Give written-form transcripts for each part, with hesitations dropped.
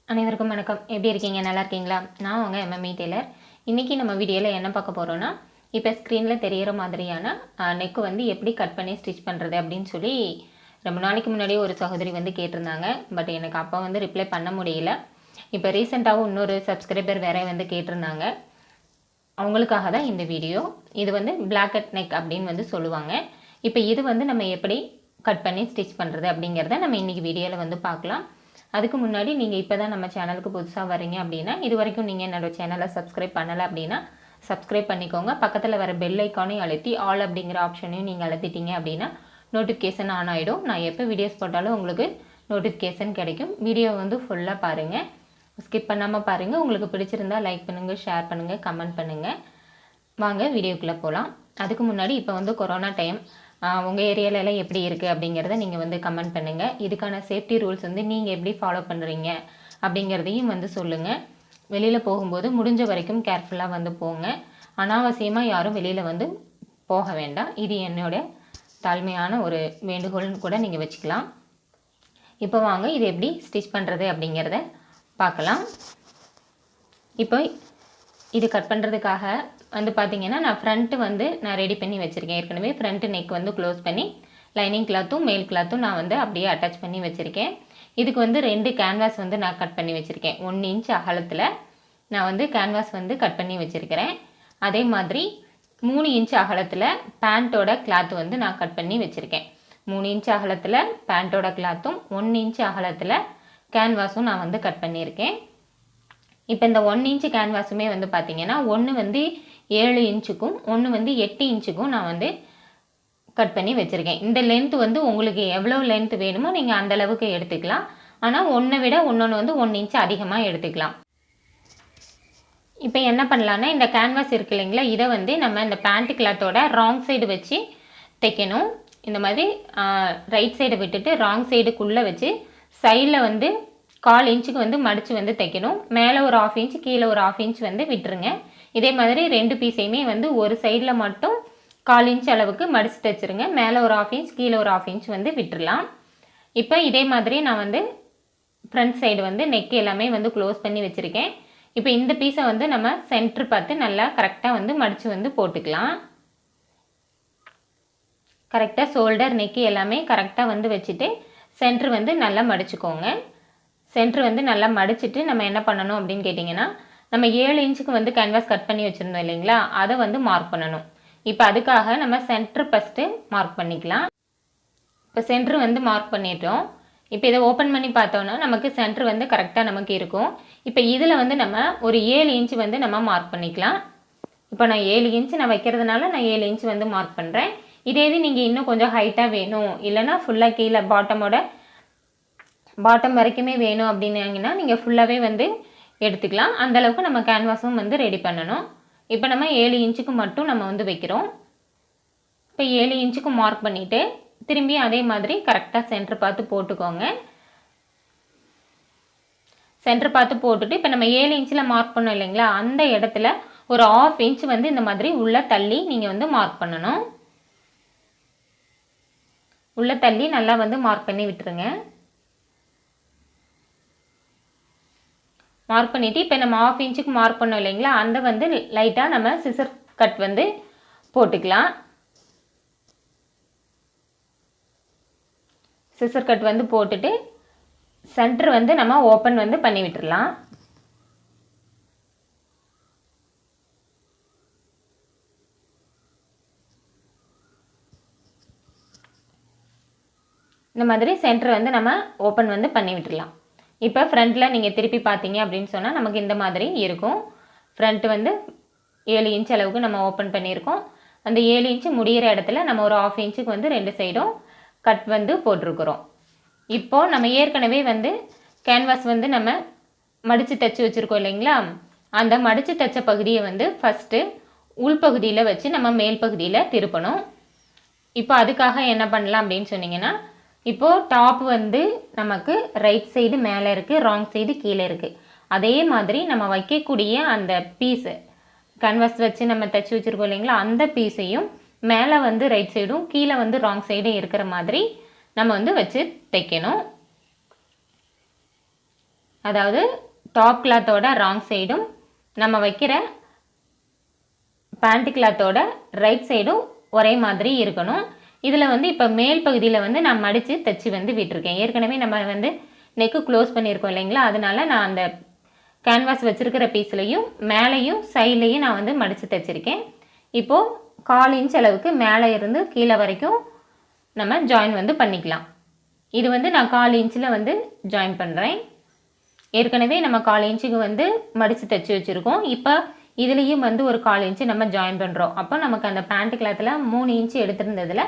அனைவருக்கும் வணக்கம். எப்படி இருக்கீங்க? நல்லா இருக்கீங்களா? நான் உங்க எம்எம்இ டெய்லர். இன்றைக்கி நம்ம வீடியோவில் என்ன பார்க்க போகிறோன்னா, இப்போ ஸ்க்ரீனில் தெரிகிற மாதிரியான நெக்கு வந்து எப்படி கட் பண்ணி ஸ்டிச் பண்ணுறது அப்படின்னு சொல்லி ரொம்ப நாளைக்கு முன்னாடியே ஒரு சகோதரி வந்து கேட்டிருந்தாங்க. பட் எனக்கு அப்போ வந்து ரிப்ளை பண்ண முடியல. இப்போ ரீசெண்டாகவும் இன்னொரு சப்ஸ்கிரைபர் வேற வந்து கேட்டிருந்தாங்க. அவங்களுக்காக தான் இந்த வீடியோ. இது வந்து பிளாக்கெட் நெக் அப்படின்னு வந்து சொல்லுவாங்க. இப்போ இது வந்து நம்ம எப்படி கட் பண்ணி ஸ்டிச் பண்ணுறது அப்படிங்கிறத நம்ம இன்றைக்கி வீடியோவில் வந்து பார்க்கலாம். அதுக்கு முன்னாடி நீங்கள் இப்போ தான் நம்ம சேனலுக்கு புதுசாக வரீங்க அப்படின்னா, இது வரைக்கும் நீங்கள் என்னோட சேனலை சப்ஸ்கிரைப் பண்ணலை அப்படின்னா சப்ஸ்கிரைப் பண்ணிக்கோங்க. பக்கத்தில் வர பெல் ஐக்கானையும் அழுத்தி ஆல் அப்படிங்கிற ஆப்ஷனையும் நீங்கள் அழுத்திட்டீங்க அப்படின்னா நோட்டிஃபிகேஷன் ஆன் ஆகிடும். நான் எப்போ வீடியோஸ் போட்டாலும் உங்களுக்கு நோட்டிஃபிகேஷன் கிடைக்கும். வீடியோ வந்து ஃபுல்லாக பாருங்கள், ஸ்கிப் பண்ணாமல் பாருங்கள். உங்களுக்கு பிடிச்சிருந்தா லைக் பண்ணுங்கள், ஷேர் பண்ணுங்கள், கமெண்ட் பண்ணுங்கள். வாங்க வீடியோக்குள்ளே போகலாம். அதுக்கு முன்னாடி இப்போ வந்து கொரோனா டைம், உங்கள் ஏரியாவிலலாம் எப்படி இருக்குது அப்படிங்கிறத நீங்கள் வந்து கமெண்ட் பண்ணுங்கள். இதுக்கான சேஃப்டி ரூல்ஸ் வந்து நீங்கள் எப்படி ஃபாலோ பண்ணுறீங்க அப்படிங்கிறதையும் வந்து சொல்லுங்கள். வெளியில் போகும்போது முடிஞ்ச வரைக்கும் கேர்ஃபுல்லாக வந்து போங்க. அனாவசியமாக யாரும் வெளியில் வந்து போக வேண்டாம். இது என்னோட தாழ்மையான ஒரு வேண்டுகோள்னு கூட நீங்கள் வச்சுக்கலாம். இப்போ வாங்க இது எப்படி ஸ்டிச் பண்ணுறது அப்படிங்கிறத பார்க்கலாம். இப்போ இது கட் பண்ணுறதுக்காக வந்து பார்த்திங்கன்னா நான் ஃப்ரண்ட்டு வந்து நான் ரெடி பண்ணி வச்சுருக்கேன். ஏற்கனவே ஃப்ரண்ட்டு நெக் வந்து க்ளோஸ் பண்ணி லைனிங் கிளாத்தும் மேல் கிளாத்தும் நான் வந்து அப்படியே அட்டாச் பண்ணி வச்சுருக்கேன். இதுக்கு வந்து 2 கேன்வாஸ் வந்து நான் கட் பண்ணி வச்சுருக்கேன். 1 இன்ச் அகலத்தில் நான் வந்து கேன்வாஸ் வந்து கட் பண்ணி வச்சுருக்கிறேன். அதே மாதிரி 3 இன்ச் அகலத்தில் பேண்ட்டோட கிளாத் வந்து நான் கட் பண்ணி வச்சுருக்கேன். 3 இன்ச் அகலத்தில் பேண்ட்டோட கிளாத்தும் 1 இன்ச் அகலத்தில் கேன்வாஸும் நான் வந்து கட் பண்ணியிருக்கேன். இப்போ இந்த 1 இன்ச்சு கேன்வாஸுமே வந்து பார்த்திங்கன்னா ஒன்று வந்து 7 இன்ச்சுக்கும் ஒன்று வந்து 8 இன்ச்சுக்கும் நான் வந்து கட் பண்ணி வச்சுருக்கேன். இந்த லென்த்து வந்து உங்களுக்கு எவ்வளோ லென்த்து வேணுமோ நீங்கள் அந்தளவுக்கு எடுத்துக்கலாம். ஆனால் ஒன்றை விட ஒன்று வந்து 1 இன்ச்சு அதிகமாக எடுத்துக்கலாம். இப்போ என்ன பண்ணலான்னா, இந்த கேன்வாஸ் இருக்குது இல்லைங்களா, இதை வந்து நம்ம இந்த பேண்ட் கிளாத்தோட ராங் சைடு வச்சு தைக்கணும். இந்த மாதிரி ரைட் சைடை விட்டுட்டு ராங் சைடுக்குள்ளே வச்சு சைடில் வந்து 1/4 இன்ச்சுக்கு வந்து மடித்து வந்து தைக்கணும். மேலே ஒரு 1/2 இன்ச்சு கீழே ஒரு 1/2 இன்ச் வந்து விட்டுருங்க. இதே மாதிரி 2 பீஸையுமே வந்து ஒரு சைடில் மட்டும் 1/4 இன்ச் அளவுக்கு மடித்து தைச்சிருங்க. மேலே ஒரு 1/2 இன்ச் கீழே ஒரு 1/2 இன்ச் வந்து விட்டுடலாம். இப்போ இதே மாதிரி நான் வந்து ஃப்ரண்ட் சைடு வந்து நெக் எல்லாமே வந்து க்ளோஸ் பண்ணி வச்சுருக்கேன். இப்போ இந்த பீஸை வந்து நம்ம சென்ட்ரு பார்த்து நல்லா கரெக்டாக வந்து மடித்து வந்து போட்டுக்கலாம். கரெக்டாக ஷோல்டர் நெக்கு எல்லாமே கரெக்டாக வந்து வச்சுட்டு சென்ட்ரு வந்து நல்லா மடிச்சுக்கோங்க. சென்ட்ரு வந்து நல்லா மடிச்சுட்டு நம்ம என்ன பண்ணணும் அப்படின்னு கேட்டிங்கன்னா, நம்ம 7 இன்ச்சுக்கு வந்து கேன்வாஸ் கட் பண்ணி வச்சுருந்தோம் இல்லைங்களா, அதை வந்து மார்க் பண்ணணும். இப்போ அதுக்காக நம்ம சென்ட்ரு ஃபஸ்ட்டு மார்க் பண்ணிக்கலாம். இப்போ சென்ட்ரு வந்து மார்க் பண்ணிட்டோம். இப்போ இதை ஓப்பன் பண்ணி பார்த்தோன்னா நமக்கு சென்ட்ரு வந்து கரெக்டாக நமக்கு இருக்கும். இப்போ இதில் வந்து நம்ம ஒரு 7 இன்ச்சு வந்து நம்ம மார்க் பண்ணிக்கலாம். இப்போ நான் 7 இன்ச்சு நான் வைக்கிறதுனால நான் 7 இன்ச்சு வந்து மார்க் பண்ணுறேன். இதே இது நீங்கள் இன்னும் கொஞ்சம் ஹைட்டாக வேணும், இல்லைனா ஃபுல்லாக கீழே பாட்டம் வரைக்குமே வேணும் அப்படின்னாங்கன்னா நீங்கள் ஃபுல்லாகவே வந்து எடுத்துக்கலாம். அந்தளவுக்கு நம்ம கேன்வாஸும் வந்து ரெடி பண்ணணும். இப்போ நம்ம 7 இன்ச்சுக்கு மட்டும் நம்ம வந்து வைக்கிறோம். இப்போ 7 இன்ச்சுக்கு மார்க் பண்ணிவிட்டு திரும்பி அதே மாதிரி கரெக்டாக சென்டர் பார்த்து போட்டுக்கோங்க. சென்டர் பார்த்து போட்டுட்டு இப்போ நம்ம 7 இன்ச்சில் மார்க் பண்ணோம் இல்லைங்களா, அந்த இடத்துல ஒரு 1/2 இன்ச் வந்து இந்த மாதிரி உள்ளே தள்ளி நீங்கள் வந்து மார்க் பண்ணணும். உள்ளே தள்ளி நல்லா வந்து மார்க் பண்ணி விட்டுருங்க. மார்க் பண்ணிவிட்டு இப்போ நம்ம 1/2 இன்ச்சுக்கு மார்க் பண்ணோம் இல்லைங்களா, அந்த வந்து லைட்டாக நம்ம சிசர் கட் வந்து போட்டுக்கலாம். சிசர் கட் வந்து போட்டுட்டு சென்டர் வந்து நம்ம ஓப்பன் வந்து பண்ணி விட்டுடலாம். இந்த மாதிரி சென்டர் வந்து நம்ம ஓப்பன் வந்து பண்ணி விட்டுடலாம். இப்போ ஃப்ரண்ட்டில் நீங்கள் திருப்பி பார்த்தீங்க அப்படின்னு சொன்னால் நமக்கு இந்த மாதிரி இருக்கும். ஃப்ரண்ட்டு வந்து 7 இன்ச் அளவுக்கு நம்ம ஓப்பன் பண்ணியிருக்கோம். அந்த 7 இன்ச்சு முடிகிற இடத்துல நம்ம ஒரு 1/2 இன்ச்சுக்கு வந்து 2 சைடும் கட் வந்து போட்டிருக்கிறோம். இப்போது நம்ம ஏற்கனவே வந்து கேன்வாஸ் வந்து நம்ம மடித்து தைச்சி வச்சுருக்கோம் இல்லைங்களா, அந்த மடித்து தைச்ச பகுதியை வந்து ஃபஸ்ட்டு உள்பகுதியில் வச்சு நம்ம மேல் பகுதியில் திருப்பணும். இப்போ அதுக்காக என்ன பண்ணலாம் அப்படின்னு சொன்னிங்கன்னா, இப்போது டாப் வந்து நமக்கு ரைட் சைடு மேலே இருக்குது, ராங் சைடு கீழே இருக்குது. அதே மாதிரி நம்ம வைக்கக்கூடிய அந்த பீஸு கேன்வாஸ் வச்சு நம்ம தைச்சி வச்சுருக்கோம் இல்லைங்களா, அந்த பீஸையும் மேலே வந்து ரைட் சைடும் கீழே வந்து ராங் சைடும் இருக்கிற மாதிரி நம்ம வந்து வச்சு தைக்கணும். அதாவது டாப் கிளாத்தோட ராங் சைடும் நம்ம வைக்கிற பேண்ட் கிளாத்தோட ரைட் சைடும் ஒரே மாதிரி இருக்கணும். இதில் வந்து இப்போ மேல் பகுதியில் வந்து நான் மடித்து தைச்சி வந்து விட்டுருக்கேன். ஏற்கனவே நம்ம வந்து நெக்கு க்ளோஸ் பண்ணியிருக்கோம் இல்லைங்களா, அதனால நான் அந்த கேன்வாஸ் வச்சுருக்கிற பீஸ்லையும் மேலேயும் சைட்லேயும் நான் வந்து மடித்து தைச்சிருக்கேன். இப்போது 1/4 இன்ச் அளவுக்கு மேலே இருந்து கீழே வரைக்கும் நம்ம ஜாயின் வந்து பண்ணிக்கலாம். இது வந்து நான் 1/4 இன்ச்சில் வந்து ஜாயின் பண்ணுறேன். ஏற்கனவே நம்ம 1/4 இன்ச்சுக்கு வந்து மடித்து தைச்சி வச்சுருக்கோம். இப்போ இதுலேயும் வந்து ஒரு 1/4 இன்ச்சு நம்ம ஜாயின் பண்ணுறோம். அப்போ நமக்கு அந்த பேண்ட் கிளாத்தில் 3 இன்ச்சு எடுத்திருந்ததில்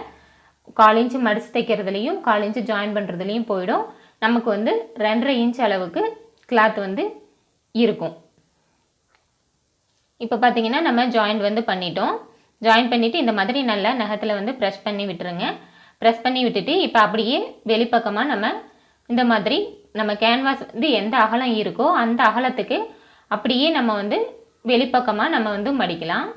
1/4 இன்ச்சு மடித்து தைக்கிறதுலையும் 1/4 இன்ச்சு ஜாயின் பண்ணுறதுலையும் போயிடும். நமக்கு வந்து 2.5 இன்ச் அளவுக்கு கிளாத் வந்து இருக்கும். இப்போ பார்த்தீங்கன்னா நம்ம ஜாயின் வந்து பண்ணிட்டோம். ஜாயின் பண்ணிவிட்டு இந்த மாதிரி நல்லா நகத்தில் வந்து ப்ரெஸ் பண்ணி விட்டுருங்க. ப்ரெஸ் பண்ணி விட்டுட்டு இப்போ அப்படியே வெளிப்பக்கமாக நம்ம இந்த மாதிரி நம்ம கேன்வாஸ் வந்து எந்த அகலம் இருக்கோ அந்த அகலத்துக்கு அப்படியே நம்ம வந்து வெளிப்பக்கமாக நம்ம வந்து மடிக்கலாம்.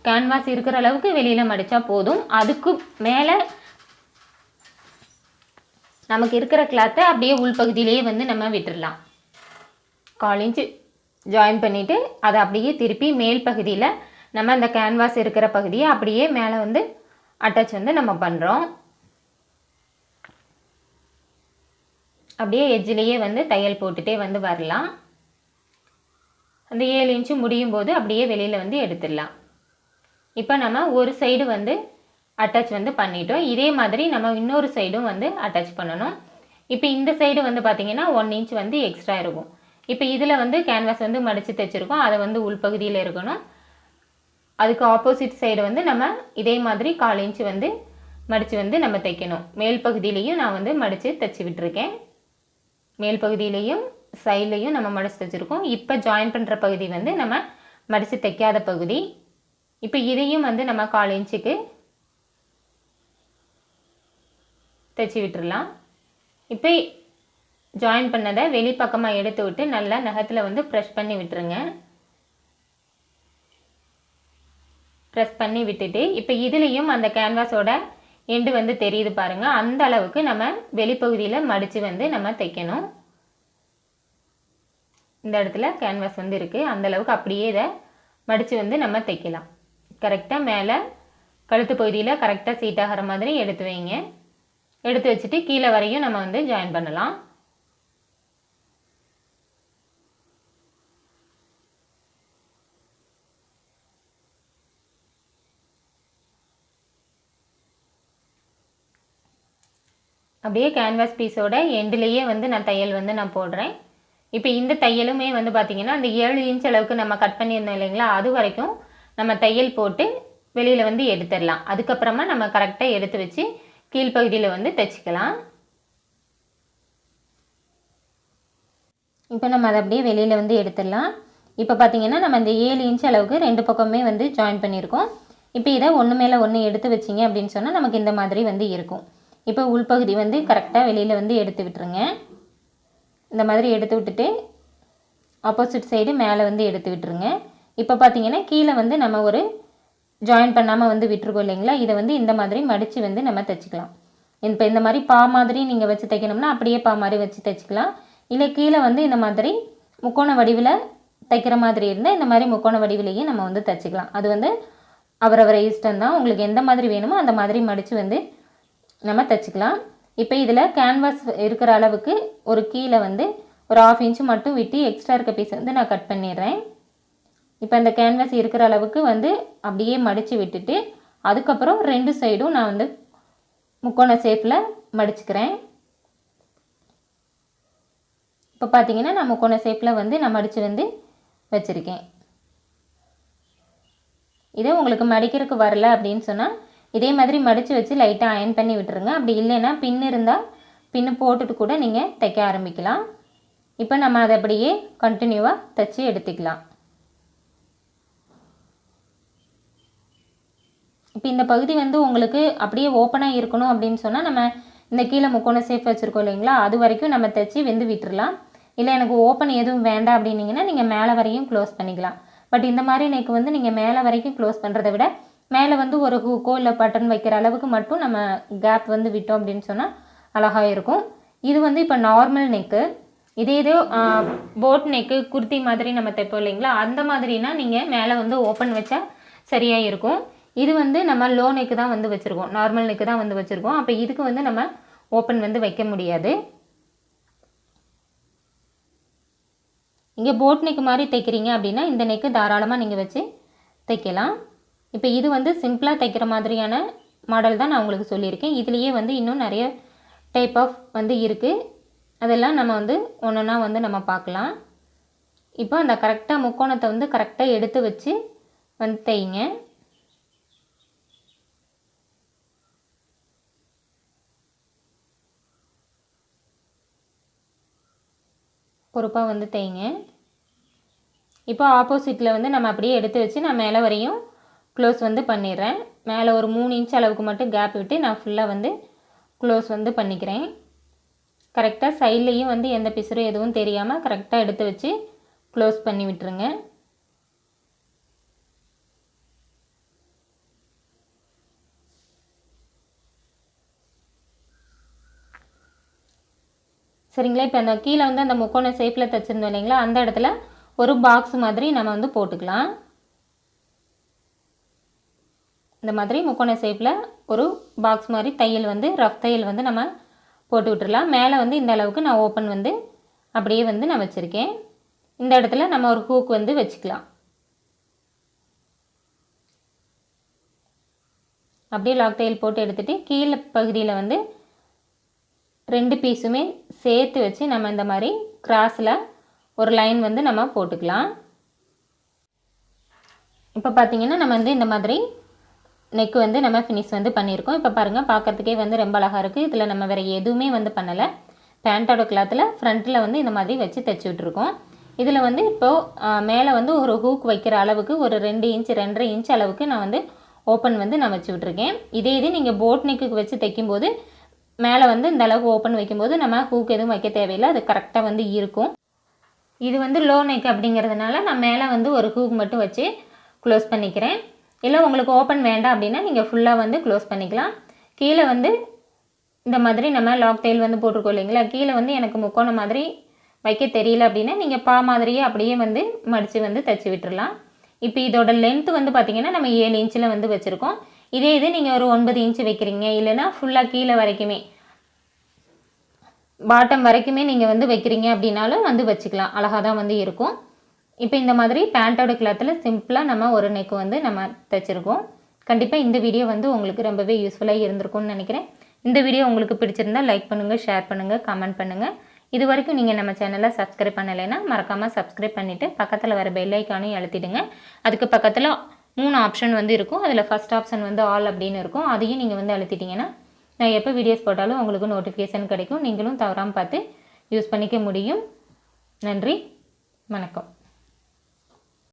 கேன்வாஸ் இருக்கிற அளவுக்கு வெளியில் மடித்தா போதும். அதுக்கு மேலே நமக்கு இருக்கிற கிளாத்தை அப்படியே உள்பகுதியிலேயே வந்து நம்ம விட்டுடலாம். 1/4 இன்ச்சு ஜாயின் பண்ணிவிட்டு அதை அப்படியே திருப்பி மேல் பகுதியில் நம்ம அந்த கேன்வாஸ் இருக்கிற பகுதியை அப்படியே மேலே வந்து அட்டாச் வந்து நம்ம பண்ணுறோம். அப்படியே எட்ஜிலேயே வந்து தையல் போட்டுகிட்டே வந்து வரலாம். அந்த 7 இன்ச்சு முடியும் போது அப்படியே வெளியில் வந்து எடுத்துடலாம். இப்போ நம்ம ஒரு சைடு வந்து அட்டாச் வந்து பண்ணிட்டோம். இதே மாதிரி நம்ம இன்னொரு சைடும் வந்து அட்டாச் பண்ணணும். இப்போ இந்த சைடு வந்து பார்த்திங்கன்னா 1 இன்ச் வந்து எக்ஸ்ட்ரா இருக்கும். இப்போ இதில் வந்து கேன்வாஸ் வந்து மடித்து தைச்சிருக்கோம், அதை வந்து உள்பகுதியில் இருக்கணும். அதுக்கு ஆப்போசிட் சைடு வந்து நம்ம இதே மாதிரி 1/4 இன்ச்சு வந்து மடித்து வந்து நம்ம தைக்கணும். மேல் பகுதியிலையும் நான் வந்து மடித்து தைச்சி விட்டுருக்கேன். மேல் பகுதியிலையும் சைட்லையும் நம்ம மடித்து தைச்சிருக்கோம். இப்போ ஜாயின் பண்ணுற பகுதி வந்து நம்ம மடித்து தைக்காத பகுதி. இப்போ இதையும் வந்து நம்ம 1/4 இன்ச்சுக்கு தைச்சி விட்டுடலாம். இப்போ ஜாயின் பண்ணதை வெளிப்பக்கமாக எடுத்து விட்டு நல்லா நகத்தில் வந்து ப்ரெஸ் பண்ணி விட்டுருங்க. ப்ரெஸ் பண்ணி விட்டுட்டு இப்போ இதுலேயும் அந்த கேன்வாஸோட எண்டு வந்து தெரியுது பாருங்கள், அந்த அளவுக்கு நம்ம வெளிப்பகுதியில் மடித்து வந்து நம்ம தைக்கணும். இந்த இடத்துல கேன்வாஸ் வந்து இருக்குது, அந்த அளவுக்கு அப்படியே இதை மடித்து வந்து நம்ம தைக்கலாம். கரெக்டாக மேலே கழுத்து பகுதியில் கரெக்டாக சீட் ஆகிற மாதிரி எடுத்து வைங்க. எடுத்து வச்சுட்டு கீழே வரையும் நம்ம வந்து ஜாயின் பண்ணலாம். அப்படியே கேன்வாஸ் பீஸோட எண்டுலேயே வந்து நான் தையல் வந்து நான் போடுறேன். இப்போ இந்த தையலுமே வந்து பார்த்திங்கன்னா அந்த 7 இன்ச் அளவுக்கு நம்ம கட் பண்ணியிருந்தோம் இல்லைங்களா, அது வரைக்கும் நம்ம தையல் போட்டு வெளியில் வந்து எடுத்துடலாம். அதுக்கப்புறமா நம்ம கரெக்டாக எடுத்து வச்சு கீழ்ப்பகுதியில் வந்து தைச்சிக்கலாம். இப்போ நம்ம அதை அப்படியே வெளியில் வந்து எடுத்துடலாம். இப்போ பார்த்திங்கன்னா நம்ம இந்த 7 இன்ச் அளவுக்கு 2 பக்கமே வந்து ஜாயின் பண்ணியிருக்கோம். இப்போ இதை ஒன்று மேலே ஒன்று எடுத்து வச்சிங்க அப்படின்னு சொன்னால் நமக்கு இந்த மாதிரி வந்து இருக்கும். இப்போ உள்பகுதி வந்து கரெக்டாக வெளியில் வந்து எடுத்து விட்டுருங்க. இந்த மாதிரி எடுத்து விட்டுட்டு ஆப்போசிட் சைடு மேலே வந்து எடுத்து விட்டுருங்க. இப்போ பார்த்திங்கன்னா கீழே வந்து நம்ம ஒரு ஜாயின் பண்ணாமல் வந்து விட்டுருக்கோம் இல்லைங்களா, இதை வந்து இந்த மாதிரி மடித்து வந்து நம்ம தைச்சிக்கலாம். இப்போ இந்த மாதிரி பா மாதிரி நீங்கள் வச்சு தைக்கணும்னா அப்படியே பா மாதிரி வச்சு தைச்சிக்கலாம். இல்லை கீழே வந்து இந்த மாதிரி முக்கோண வடிவில் தைக்கிற மாதிரி இருந்தால் இந்த மாதிரி முக்கோண வடிவிலேயே நம்ம வந்து தைச்சிக்கலாம். அது வந்து அவரவரை இஷ்டம்தான், உங்களுக்கு எந்த மாதிரி வேணுமோ அந்த மாதிரி மடித்து வந்து நம்ம தைச்சிக்கலாம். இப்போ இதில் கேன்வாஸ் இருக்கிற அளவுக்கு ஒரு கீழே வந்து ஒரு 1/2 இன்ச்சு மட்டும் விட்டு எக்ஸ்ட்ரா இருக்க பீஸ் வந்து நான் கட் பண்ணிடுறேன். இப்போ இந்த கேன்வாஸ் இருக்கிற அளவுக்கு வந்து அப்படியே மடித்து விட்டுட்டு அதுக்கப்புறம் 2 சைடும் நான் வந்து முக்கோண ஷேப்பில் மடிச்சுக்கிறேன். இப்போ பார்த்தீங்கன்னா நான் முக்கோண ஷேப்பில் வந்து நான் மடித்து வந்து வச்சுருக்கேன். இதே உங்களுக்கு மடிக்கிறதுக்கு வரல அப்படின்னு சொன்னால் இதே மாதிரி மடித்து வச்சு லைட்டாக அயன் பண்ணி விட்டுருங்க. அப்படி இல்லைன்னா பின் இருந்தால் பின்னு போட்டுட்டு கூட நீங்கள் தைக்க ஆரம்பிக்கலாம். இப்போ நம்ம அதை அப்படியே கண்டினியூவாக தைச்சி எடுத்துக்கலாம். இப்போ இந்த பகுதி வந்து உங்களுக்கு அப்படியே ஓப்பனாக இருக்கணும் அப்படின்னு சொன்னால் நம்ம இந்த கீழே முக்கோண ஷேப் வச்சுருக்கோம் இல்லைங்களா, அது வரைக்கும் நம்ம தைச்சி வெந்து விட்டுறலாம். இல்லை எனக்கு ஓப்பன் எதுவும் வேண்டாம் அப்படின்னீங்கன்னா நீங்கள் மேலே வரையும் க்ளோஸ் பண்ணிக்கலாம். பட் இந்த மாதிரி நெக் வந்து நீங்கள் மேலே வரைக்கும் க்ளோஸ் பண்ணுறதை விட மேலே வந்து ஒரு ஹூக்கோ இல்லை பட்டன் வைக்கிற அளவுக்கு மட்டும் நம்ம கேப் வந்து விட்டோம் அப்படின்னு சொன்னால் அழகாக இருக்கும். இது வந்து இப்போ நார்மல் நெக்கு. இதே இது போட் நெக்கு குர்த்தி மாதிரி நம்ம தைப்போம் இல்லைங்களா, அந்த மாதிரினா நீங்கள் மேலே வந்து ஓப்பன் வச்சா சரியாக இருக்கும். இது வந்து நம்ம லோ நெக்கு தான் வந்து வச்சுருக்கோம், நார்மல் நெக்கு தான் வந்து வச்சுருக்கோம். அப்போ இதுக்கு வந்து நம்ம ஓப்பன் வந்து வைக்க முடியாது. இங்கே போட் நெக்கு மாதிரி தைக்கிறீங்க அப்படின்னா இந்த நெக்கு தாராளமாக நீங்கள் வச்சு தைக்கலாம். இப்போ இது வந்து சிம்பிளாக தைக்கிற மாதிரியான மாடல் தான் நான் உங்களுக்கு சொல்லியிருக்கேன். இதுலேயே வந்து இன்னும் நிறைய டைப் ஆஃப் வந்து இருக்குது. அதெல்லாம் நம்ம வந்து ஒன்றா வந்து நம்ம பார்க்கலாம். இப்போ அந்த கரெக்டாக முக்கோணத்தை வந்து கரெக்டாக எடுத்து வச்சு வந்து தைங்க. பொறுப்பாக வந்து தைங்க. இப்போ ஆப்போசிட்டில் வந்து நம்ம அப்படியே எடுத்து வச்சு நான் மேலே வரையும் க்ளோஸ் வந்து பண்ணிடுறேன். மேலே ஒரு 3 இன்ச் அளவுக்கு மட்டும் கேப் விட்டு நான் ஃபுல்லாக வந்து க்ளோஸ் வந்து பண்ணிக்கிறேன். கரெக்டாக சைட்லேயும் வந்து எந்த பிசுறும் எதுவும் தெரியாமல் கரெக்டாக எடுத்து வச்சு க்ளோஸ் பண்ணி விட்டுருங்க. சரிங்களா? இப்போ அந்த கீழே வந்து அந்த முக்கோண ஷேப்பில் தைச்சிருந்தோம் இல்லைங்களா, அந்த இடத்துல ஒரு பாக்ஸ் மாதிரி நம்ம வந்து போட்டுக்கலாம். இந்த மாதிரி முக்கோண ஷேப்பில் ஒரு பாக்ஸ் மாதிரி தையல் வந்து ரஃப் தையல் வந்து நம்ம போட்டு விட்டுடலாம். மேலே வந்து இந்த அளவுக்கு நான் ஓப்பன் வந்து அப்படியே வந்து நான் வச்சுருக்கேன். இந்த இடத்துல நம்ம ஒரு ஹூக் வந்து வச்சுக்கலாம். அப்படியே லாக் தையல் போட்டு எடுத்துகிட்டு கீழே பகுதியில் வந்து 2 பீஸுமே சேர்த்து வச்சு நம்ம இந்த மாதிரி கிராஸில் ஒரு லைன் வந்து நம்ம போட்டுக்கலாம். இப்போ பார்த்திங்கன்னா நம்ம வந்து இந்த மாதிரி நெக்கு வந்து நம்ம ஃபினிஷ் வந்து பண்ணியிருக்கோம். இப்போ பாருங்கள், பார்க்கறதுக்கே வந்து ரொம்ப அழகாக இருக்குது. இதில் நம்ம வேறு எதுவுமே வந்து பண்ணலை. பேண்ட்டோட கிளாத்தில் ஃப்ரண்ட்டில் வந்து இந்த மாதிரி வச்சு தைச்சி விட்ருக்கோம். இதில் வந்து இப்போது மேலே வந்து ஒரு ஹூக் வைக்கிற அளவுக்கு ஒரு 2 இன்ச் 2.5 இன்ச் அளவுக்கு நான் வந்து ஓப்பன் வந்து நான் வச்சு விட்ருக்கேன். இதே இது நீங்கள் போட் நெக்குக்கு வச்சு தைக்கும்போது மேலே வந்து இந்த அளவுக்கு ஓப்பன் வைக்கும்போது நம்ம ஹூக் எதுவும் வைக்க தேவையில்லை, அது கரெக்டாக வந்து இருக்கும். இது வந்து லோ நெக் அப்படிங்கிறதுனால நான் மேலே வந்து ஒரு ஹூக் மட்டும் வச்சு க்ளோஸ் பண்ணிக்கிறேன். இல்லை உங்களுக்கு ஓப்பன் வேண்டாம் அப்படின்னா நீங்கள் ஃபுல்லாக வந்து க்ளோஸ் பண்ணிக்கலாம். கீழே வந்து இந்த மாதிரி நம்ம லாக் தையல் வந்து போட்டிருக்கோம் இல்லைங்களா, கீழே வந்து எனக்கு முக்கோணம் மாதிரி வைக்க தெரியல அப்படின்னா நீங்கள் பா மாதிரியே அப்படியே வந்து மடித்து வந்து தைச்சி விட்டுடலாம். இப்போ இதோட லென்த்து வந்து பார்த்திங்கன்னா நம்ம 7 இன்ச்சில் வந்து வச்சுருக்கோம். இதே இது நீங்கள் ஒரு 9 இன்ச்சு வைக்கிறீங்க, இல்லைனா ஃபுல்லாக கீழே வரைக்குமே பாட்டம் வரைக்குமே நீங்கள் வந்து வைக்கிறீங்க அப்படின்னாலும் வந்து வச்சுக்கலாம், அழகாக தான் வந்து இருக்கும். இப்போ இந்த மாதிரி பேண்ட்டோட கிளாத்தில் சிம்பிளாக நம்ம ஒரு நெக்கு வந்து நம்ம தைச்சிருக்கோம். கண்டிப்பாக இந்த வீடியோ வந்து உங்களுக்கு ரொம்பவே யூஸ்ஃபுல்லாக இருந்திருக்கும்னு நினைக்கிறேன். இந்த வீடியோ உங்களுக்கு பிடிச்சிருந்தால் லைக் பண்ணுங்கள், ஷேர் பண்ணுங்கள், கமெண்ட் பண்ணுங்கள். இது வரைக்கும் நீங்கள் நம்ம சேனலை சப்ஸ்கிரைப் பண்ணலைன்னா மறக்காமல் சப்ஸ்கிரைப் பண்ணிவிட்டு பக்கத்தில் வர பெல் ஐக்கானையும் அழுத்திடுங்க. அதுக்கு பக்கத்தில் 3 ஆப்ஷன் வந்து இருக்கும். அதில் ஃபஸ்ட் ஆப்ஷன் வந்து ஆல் அப்படின்னு இருக்கும். அதையும் நீங்கள் வந்து அழுத்திட்டிங்கன்னா நான் எப்போ வீடியோஸ் போட்டாலும் உங்களுக்கு நோட்டிஃபிகேஷன் கிடைக்கும். நீங்களும் தவறாமல் பார்த்து யூஸ் பண்ணிக்க முடியும். நன்றி, வணக்கம்.